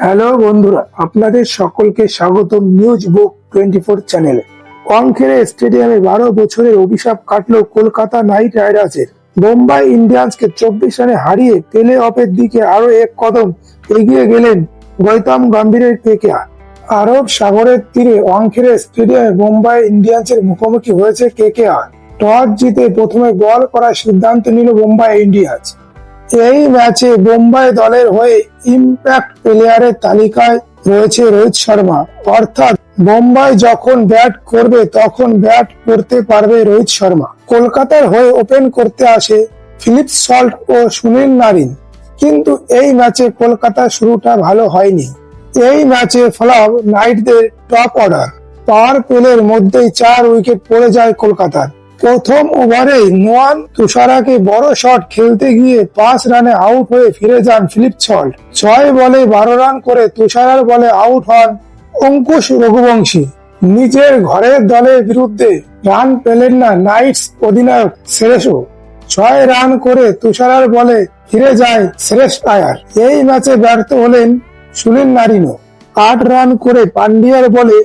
Hello বন্ধুরা, আপনাদের সকলকে স্বাগতম নিউজ বুক 24 চ্যানেলে। ওয়াংখেড়ে স্টেডিয়ামে 12 বছরের অভিশাপ কাটলো কলকাতা নাইট রাইডার্সের। মুম্বাই ইন্ডিয়ান্সকে 24 রানে হারিয়ে প্লে অফের দিকে আরো এক কদম এগিয়ে গেলেন গৌতম গম্ভীরের কেকেআর। আরব সাগরের তীরে ওয়াংখেড়ে স্টেডিয়ামে মুম্বাই ইন্ডিয়ান্সের মুখোমুখি হয়েছে কেকেআর। টস জিতে প্রথমে বল করার সিদ্ধান্ত নিল মুম্বাই ইন্ডিয়ান্স। এই ম্যাচে মুম্বাই দলের হয়ে ইম্প্যাক্ট প্লেয়ারের তালিকায় রয়েছে রোহিত শর্মা, অর্থাৎ মুম্বাই যখন ব্যাট করবে তখন ব্যাট করতে পারবে রোহিত শর্মা। কলকাতার হয়ে ওপেন করতে আসে ফিলিপ সল্ট ও সুনীল নারিন, কিন্তু এই ম্যাচে কলকাতার শুরুটা ভালো হয়নি। এই ম্যাচে ফ্লপ নাইটদের টপ অর্ডার। পাওয়ার প্লের মধ্যেই 4 উইকেট পড়ে যায় কলকাতার। প্রথম ওভারে নোয়ান তুষারাকে বড় শট খেলতে গিয়ে 5 রানে আউট হয়ে ফিরে যান ফিলিপ সল্ট। 6 বলে 12 রান করে তুষারার বলে আউট হন অঙ্কুশ রঘুবংশী। নিজের ঘরের দলের বিরুদ্ধে রান পেলেন না নাইটস অধিনায়ক শ্রেয়সও। 6 রান করে তুষারার বলে ফিরে যায় শ্রেয়স আয়ার। এই ম্যাচে ব্যর্থ হলেন সুনীল নারিনও। 8 রান করে পান্ডিয়ার বলে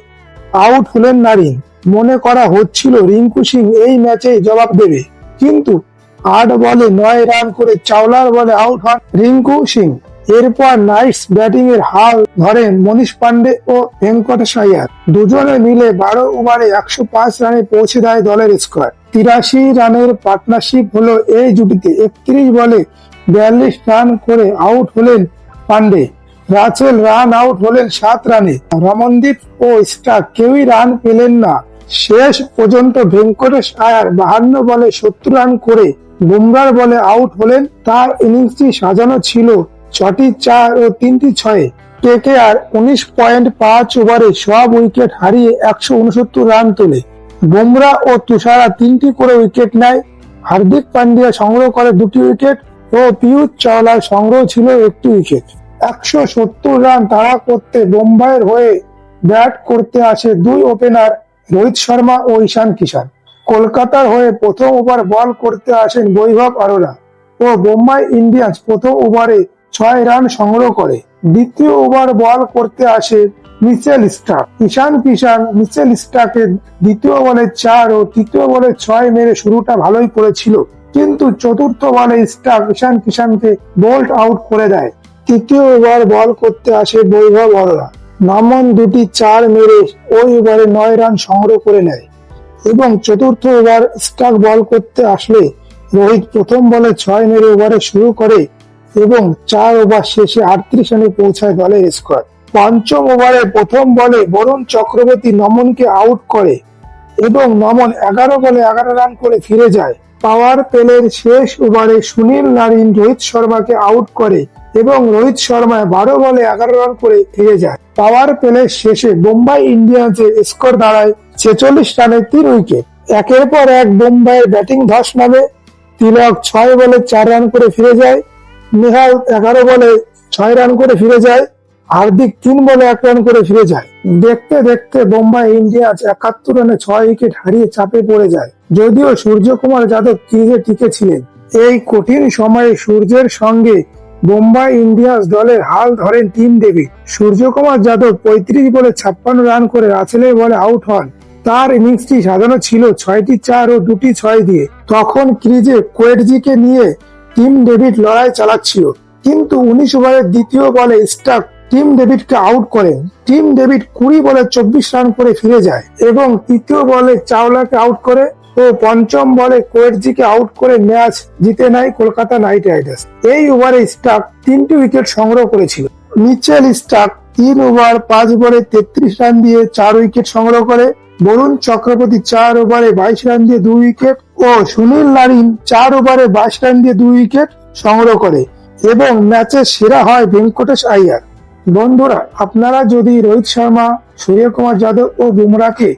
আউট হলেন নারিন। মনে করা হচ্ছিল রিঙ্কু সিং এই ম্যাচে জবাব দেবে, কিন্তু 8 বলে 9 রান করে চাওলার বলে আউট হন রিঙ্কু সিং। এরপর নাইটস ব্যাটিং এর হাল ধরেন মনীষ পান্ডে ও ভেঙ্কটেশ আয়ার। দুজনে মিলে 12 ওভারে 105 রানে পৌঁছে দেয় দলের স্কোয়াড। 83 রানের পার্টনারশিপ হলো এই জুটিতে। 31 বলে 42 রান করে আউট হলেন পান্ডে। রাচেল রান আউট হলেন 7 রানে। রমনদীপ ও স্টার্ক কেউই রান পেলেন না। শেষ পর্যন্ত ভেঙ্কটেশ আয়ার 52 বলে 70 রান করে বুমরার বলে আউট হলেন। তার ইনিংসটি সাজানো ছিল 6টি 4 ও 3টি 6। কেকেআর 19.5 ওভারে সব উইকেট হারিয়ে 169 রান তোলে। বুমরা ও তুষারা 3টি করে উইকেট নেয়। হার্দিক পান্ডিয়া সংগ্রহ করে 2টি উইকেট ও পিয়ুষ চাওলার সংগ্রহ ছিল 1টি উইকেট। 170 রান তাড়া করতে মুম্বাইয়ের হয়ে ব্যাট করতে আসে 2 ওপেনার রোহিত শর্মা ও ঈশান কিষান। কলকাতার হয়ে প্রথম ওভার বল করতে আসেন বৈভব অরোরা ও মুম্বাই ইন্ডিয়ান্স প্রথম ওভারে 6 রান সংগ্রহ করে। দ্বিতীয় ওভার বল করতে আসে মিচেল স্টার্ক। ঈশান কিষান মিচেল স্টার্কের দ্বিতীয় বলে 4 ও তৃতীয় বলে 6 মেরে শুরুটা ভালোই করেছিল, কিন্তু চতুর্থ বলে স্টার্ক ঈশান কিষানকে বোল্ড আউট করে দেয়। তৃতীয় ওভার বল করতে আসে বৈভব অরোরা। নমন 2টি 4 মেরে ওই ওভারে 9 রান সংগ্রহ করে নেয় এবং চতুর্থ ওভার স্টার্ক বল করতে আসলে রোহিত প্রথম বলে 6 মেরে ওভারে শুরু করে এবং 4 ওভার শেষে 38 রানে পৌঁছায় দলের স্কোয়াড। পঞ্চম ওভারে প্রথম বলে বরুণ চক্রবর্তী নমনকে আউট করে এবং নমন 11 বলে 11 রান করে ফিরে যায়। পাওয়ার প্লের শেষ ওভারে সুনীল নারিন রোহিত শর্মাকে আউট করে এবং রোহিত শর্মা 12 বলে 11 রান করে ফিরে যায়। পাওয়ার প্লের শেষে মুম্বাই ইন্ডিয়ান্সের স্কোর দাঁড়ায় 46 রানে 3 উইকেট। একের পর এক মুম্বাইয়ের ব্যাটিং ধস নামে। তিলক 6 বলে 4 রান করে ফিরে যায়। নেহাল 11 বলে 6 রান করে ফিরে যায়। হার্দিক 3 বলে 1 রান করে ফিরে যায়। দেখতে দেখতে মুম্বাই ইন্ডিয়ান্স 71 রানে 6 উইকেট হারিয়ে চাপে পড়ে যায়। যদিও সূর্যকুমার যাদব ক্রিজে টিকে ছিলেন, এই কঠিন সময়ে সূর্যের সঙ্গে মুম্বাই ইন্ডিয়ান্স দলের হাল ধরেন টিম ডেভিড। সূর্যকুমার যাদব 35 বলে 56 রান করে রাসেলের বলে আউট হন। তার ইনিংসটি সাজানো ছিল 6টি 4 ও 2টি 6 দিয়ে। তখন ক্রিজে কোয়েটজিকে নিয়ে টিম ডেভিড লড়াই চালাচ্ছিল, কিন্তু 19 ওভারের দ্বিতীয় বলে স্টার্ক টিম ডেভিডকে আউট করেন। টিম ডেভিড 20 বলে 24 রান করে ফিরে যায় এবং তৃতীয় বলে চাওলাকে আউট করে ও পঞ্চম বলে কোয়েটজিকে আউট করে ম্যাচ জিতে নেয় কলকাতা নাইট রাইডার্স। এই ওভারে স্টার্ক 3টি উইকেট সংগ্রহ করেছিল। মিচেল স্টার্ক 3 ওভার 5 বলে 33 রান দিয়ে 4 উইকেট সংগ্রহ করে। বরুণ চক্রবর্তী 4 ওভারে 22 রান দিয়ে 2 উইকেট ও সুনীল নারিন 4 ওভারে 22 রান দিয়ে 2 উইকেট সংগ্রহ করে এবং ম্যাচের সেরা হয় ভেঙ্কটেশ আয়ার। বন্ধুরা, আপনারা যদি রোহিত শর্মা, সূর্যকুমার যাদব ও বুমরাকে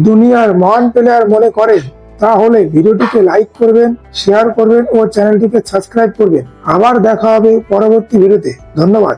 দুনিয়ার মহান প্লেয়ার মনে করেন, তাহলে ভিডিওটিকে লাইক করবেন, শেয়ার করবেন ও চ্যানেলটিকে সাবস্ক্রাইব করবেন। আবার দেখা হবে পরবর্তী ভিডিওতে। ধন্যবাদ।